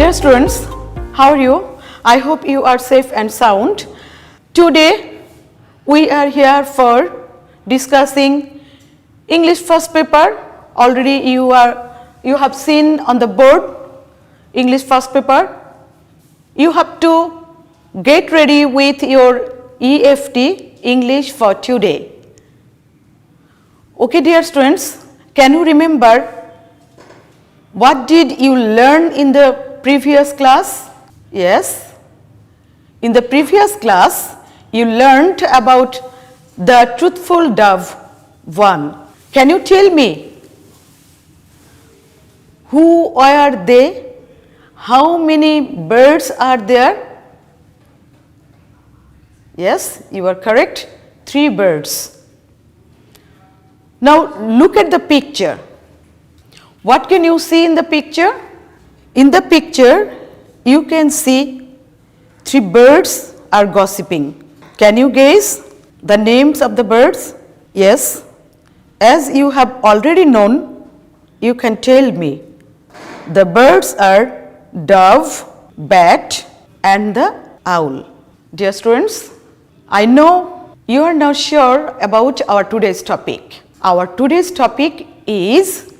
Dear students, how are you? I hope you are safe and sound. Today we are here for discussing English first paper. Already you have seen on the board English first paper. You have to get ready with your EFT, English for today. Okay, dear students, can you remember what did you learn in the previous class? Yes, in the previous class you learned about the truthful dove 1. Can you tell me who are they? How many birds are there? Yes, you are correct, 3 birds. Now look at the picture. What can you see in the picture? In the picture you can see 3 birds are gossiping. Can you guess the names of the birds? Yes, as you have already known, you can tell me. The birds are dove, bat and the owl. Dear students, I know you are now sure about our today's topic. Our today's topic is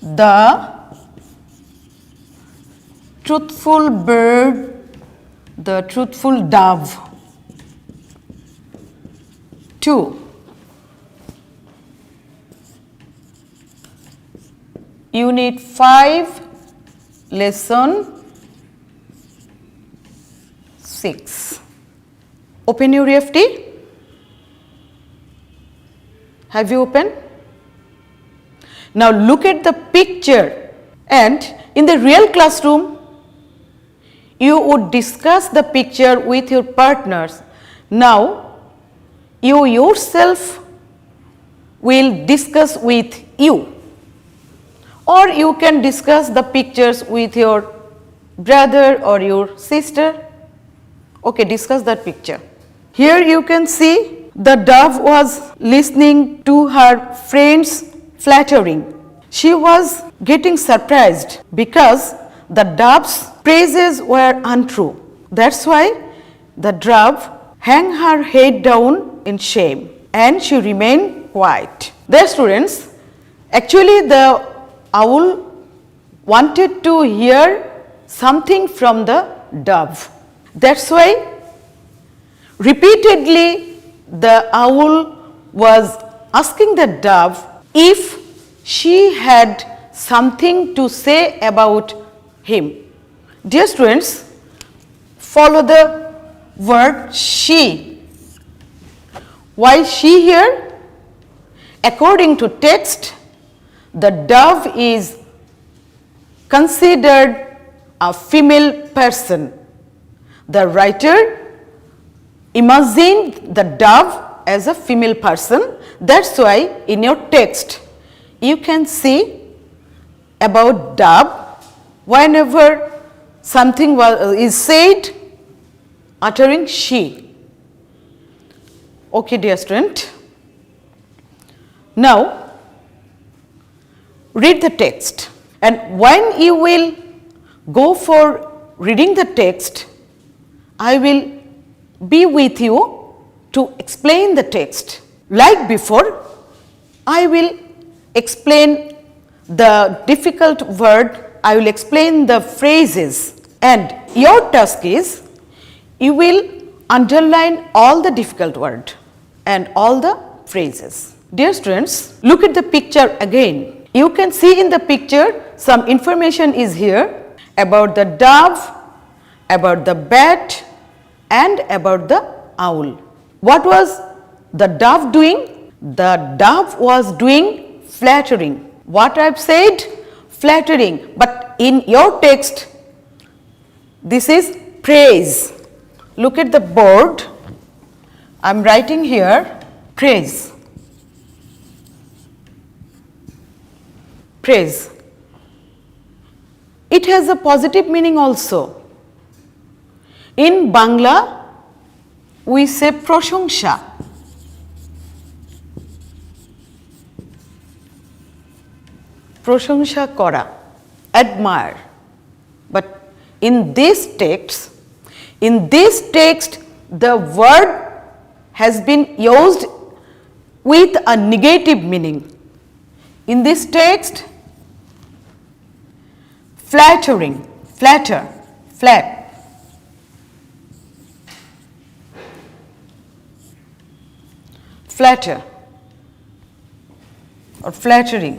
the truthful bird, the truthful dove 2. Unit 5, lesson 6. Open your EFT. Have you opened? Now look at the picture, and in the real classroom you would discuss the picture with your partners. Now you yourself will discuss with you, or you can discuss the pictures with your brother or your sister. Okay, discuss that picture. Here you can see the dove was listening to her friends flattering. She was getting surprised because the dove's praises were untrue. That's why the dove hung her head down in shame and she remained quiet. Dear students, actually the owl wanted to hear something from the dove. That's why repeatedly the owl was asking the dove if she had something to say about him. Dear students, follow the word she. Why she here? According to text, the dove is considered a female person. The writer imagined the dove as a female person. That's why in your text you can see about dove whenever something is said uttering she. Okay, dear student. Now read the text, and when you will go for reading the text, I will be with you to explain the text. Like before, I will explain the difficult word, I will explain the phrases, and your task is you will underline all the difficult word and all the phrases. Dear students, look at the picture again. You can see in the picture some information is here about the dove, about the bat and about the owl. What was the dove doing? The dove was doing flattering. What I have said? Flattering. But in your text, this is praise. Look at the board. I am writing here praise. Praise. It has a positive meaning also. In Bangla, we say proshonsha. প্রশংসা করা, admire. But in this text, the word has been used with a negative meaning. In this text, flattering, flatter, flat. Flatter or flattering.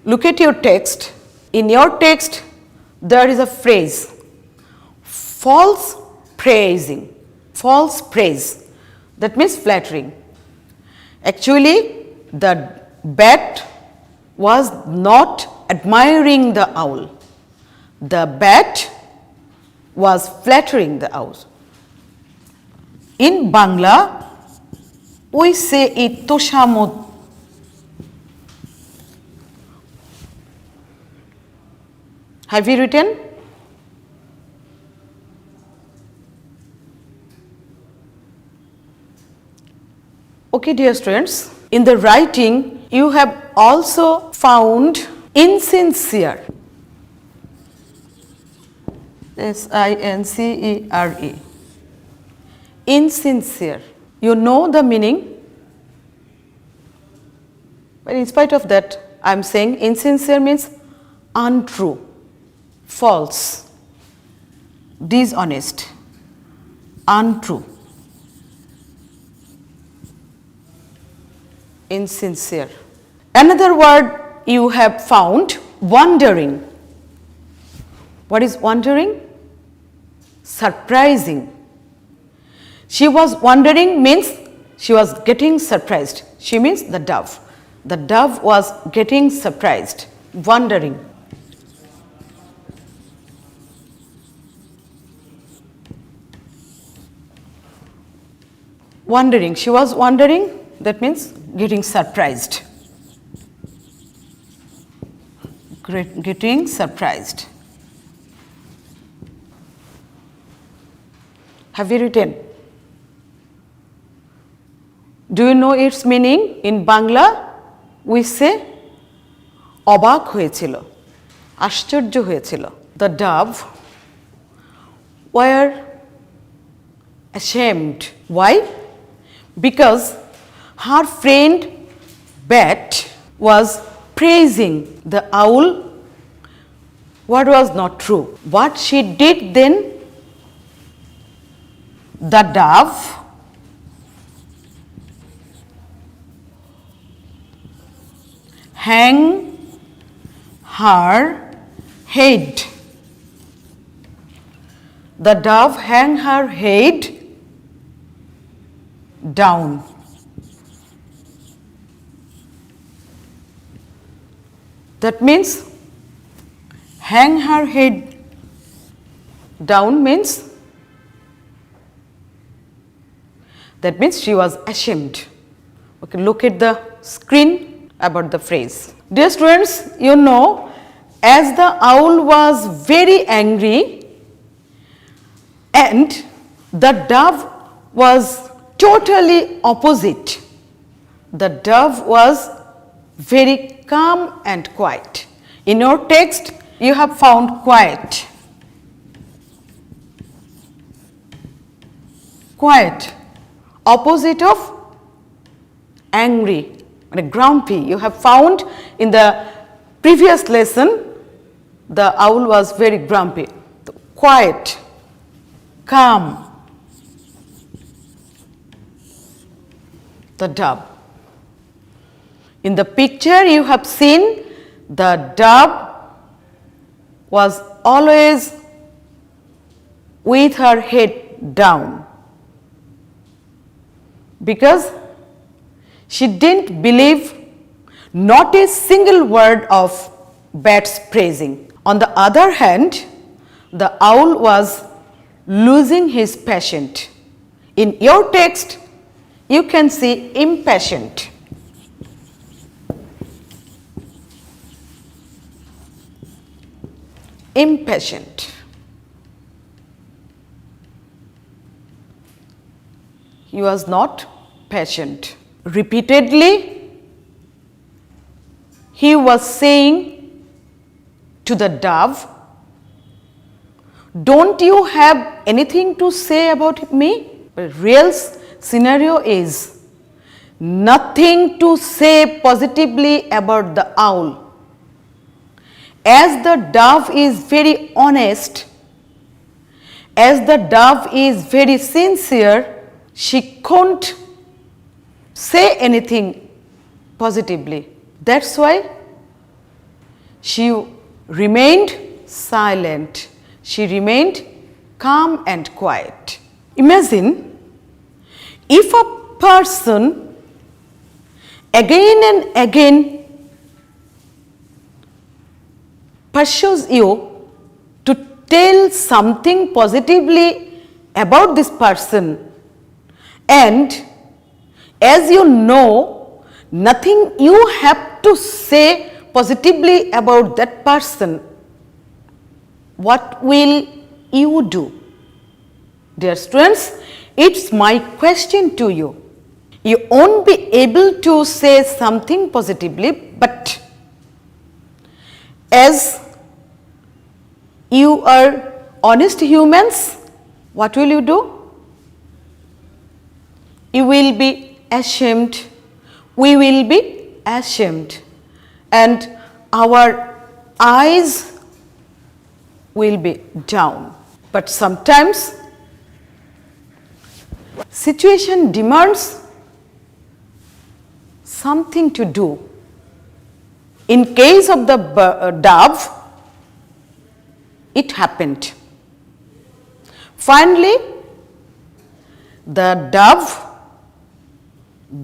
Look at your text. In your text, there is a phrase, false praising, false praise. That means flattering. Actually, the bat was not admiring the owl. The bat was flattering the owl. In Bangla, we say it toshamod. Have you written? Okay, dear students, in the writing, you have also found insincere. S-I-N-C-E-R-E. Insincere. You know the meaning, but in spite of that, I am saying insincere means untrue, false, dishonest, untrue, insincere. Another word you have found, wondering. What is wondering? Surprising. She was wondering means she was getting surprised. She means the dove. The dove was getting surprised, wondering. Wondering, she was wondering, that means getting surprised. Getting surprised. Have you written? Do you know its meaning? In Bangla, we say, অবাক হয়েছিল, আশ্চর্য হয়েছিল. The dove were ashamed. Why? Because her friend bat was praising the owl, what was not true. What she did then, the dove hang her head. The dove hang her head down. That means hang her head down means she was ashamed. Okay, look at the screen about the phrase. Dear students, you know, as the owl was very angry and the dove was totally opposite. The dove was very calm and quiet. In your text, you have found quiet. Quiet, opposite of angry, grumpy. You have found in the previous lesson, the owl was very grumpy. Quiet, calm, the dove. In the picture you have seen, the dove was always with her head down because she didn't believe not a single word of bat's praising. On the other hand, the owl was losing his passion. In your text, you can see impatient. Impatient. He was not patient. repeatedly he was saying to the dove, "Don't you have anything to say about me?" But real scenario is nothing to say positively about the owl. As the dove is very honest, as the dove is very sincere, she couldn't say anything positively. That's why she remained silent. She remained calm and quiet. Imagine if a person again and again pursues you to tell something positively about this person, and as you know nothing you have to say positively about that person, what will you do? Dear students, it's my question to you. You won't be able to say something positively, but as you are honest humans, what will you do? You will be ashamed, we will be ashamed, and our eyes will be down. But sometimes situation demands something to do. In case of the dove, it happened. Finally, the dove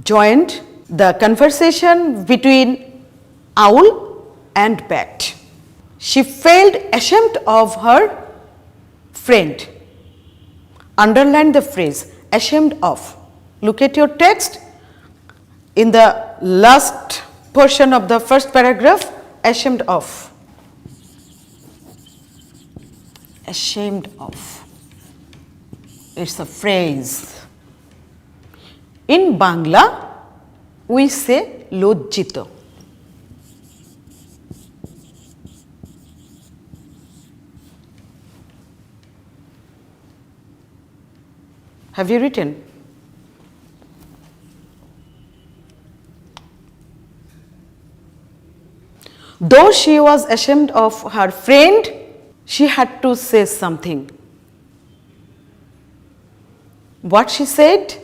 joined the conversation between owl and bat. She felt ashamed of her friend. Underline the phrase ashamed of. Look at your text. In the last portion of the first paragraph, ashamed of. Ashamed of. It's a phrase. In Bangla, we say lojjito. Have you written? Though she was ashamed of her friend, she had to say something. What she said?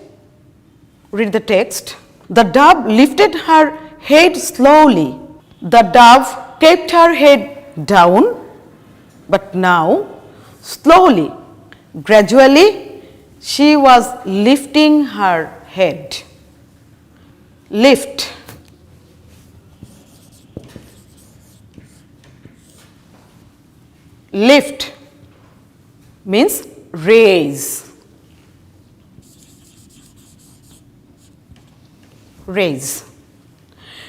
Read the text. The dove lifted her head slowly. The dove kept her head down, but now, slowly, gradually, she was lifting her head. Lift. Lift means raise. Raise.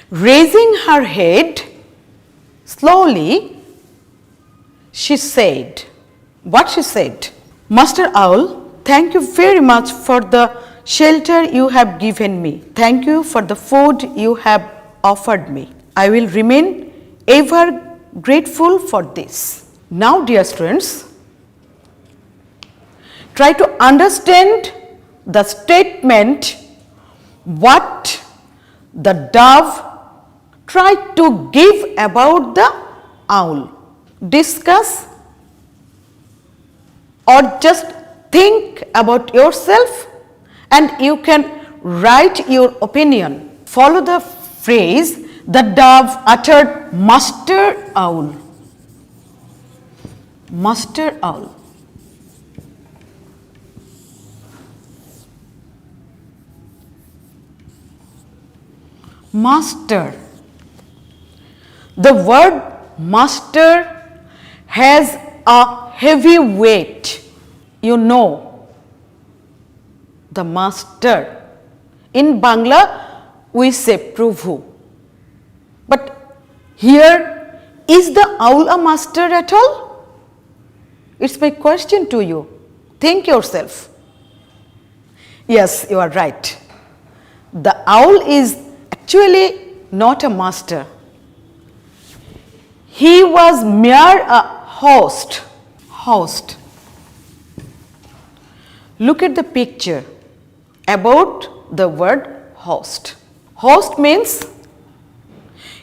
Raising her head slowly, she said, what she said? Master Owl, thank you very much for the shelter you have given me. Thank you for the food you have offered me. I will remain ever grateful for this. Now, dear students, try to understand the statement what the dove tried to give about the owl. Discuss or just think about yourself and you can write your opinion. Follow the phrase the dove uttered, Master Owl. Master Owl. Master. The word master has a heavy weight. You know, the master. In Bangla, we say Prabhu. But here, is the owl a master at all? It's my question to you. Think yourself. Yes, you are right. the owl is actually not a master. He was mere a host. Host. Look at the picture about the word host. Host means,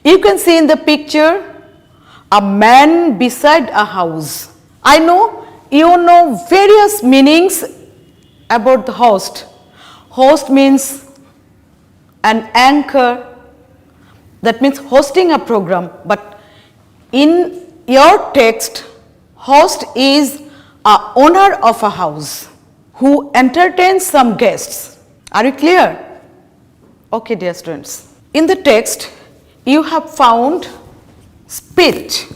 you can see in the picture a man beside a house. I know you know various meanings about the host. Host means an anchor, that means hosting a program, but in your text, host is a owner of a house who entertains some guests. Are you clear? Okay, dear students. In the text, you have found speech,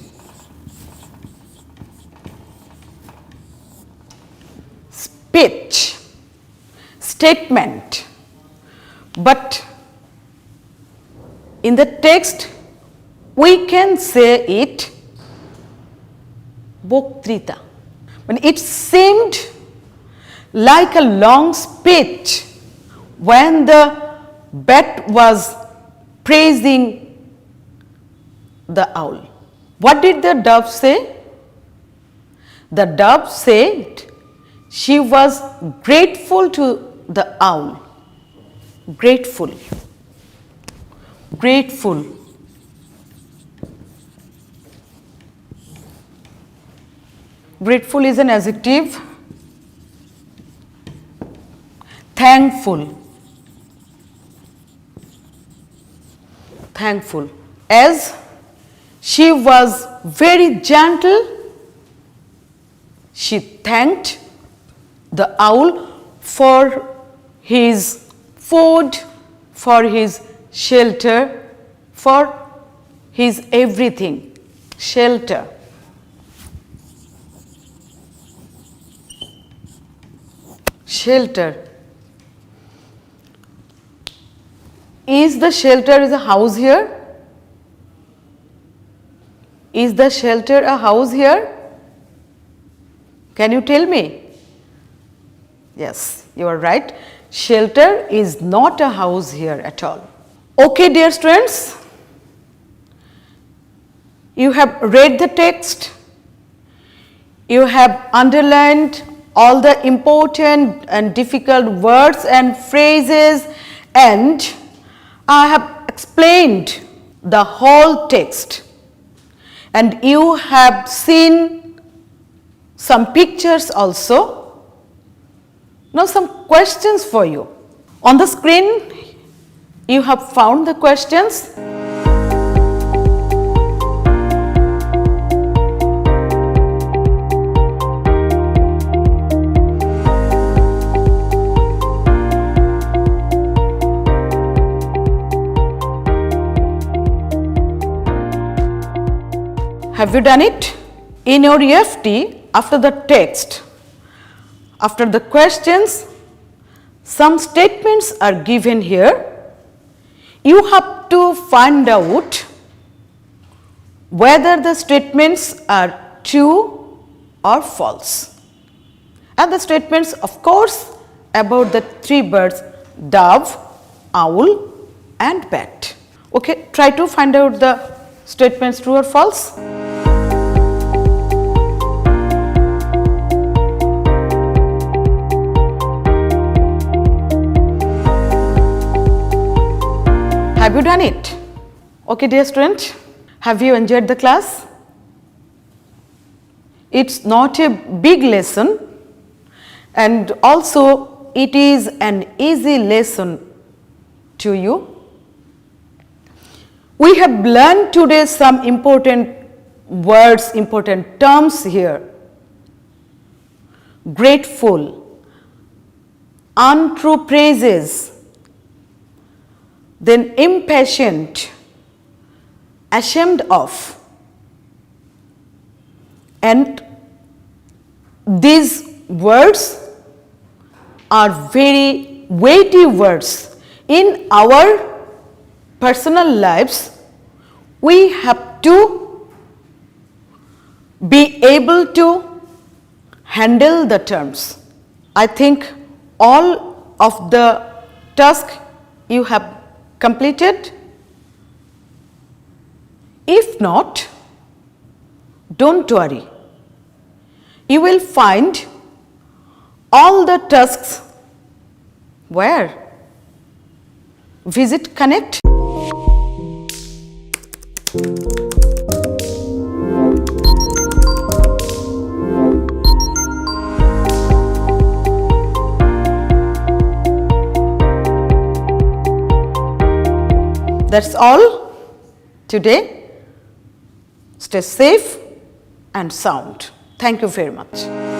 speech, statement, but in the text we can say it boktrita. But it seemed like a long speech when the bat was praising the owl. What did the dove say? The dove said she was grateful to the owl. Grateful. Grateful. Grateful is an adjective. Thankful. Thankful. As she was very gentle, she thanked the owl for his food, for his shelter, for his everything. Shelter. Shelter. Is the shelter a house here? Is the shelter a house here? Can you tell me? Yes, you are right. Shelter is not a house here at all. Okay, dear students, you have read the text, you have underlined all the important and difficult words and phrases, and I have explained the whole text, and you have seen some pictures also. Now some questions for you. On the screen you have found the questions. Have you done it? In your EFT, after the text, after the questions, some statements are given here. You have to find out whether the statements are true or false. And the statements, of course, about the three birds, dove, owl and bat. Okay, try to find out the statements true or false. Have you done it? Okay, dear student, have you enjoyed the class? It's not a big lesson, and also it is an easy lesson to you. We have learned today some important words, important terms here. Grateful, untrue praises, then impatient, ashamed of, and these words are very weighty words. In our personal lives, we have to be able to handle the terms. I think all of the task you have completed? If not, don't worry. You will find all the tasks where? Visit Connect. That's all today. Stay safe and sound. Thank you very much.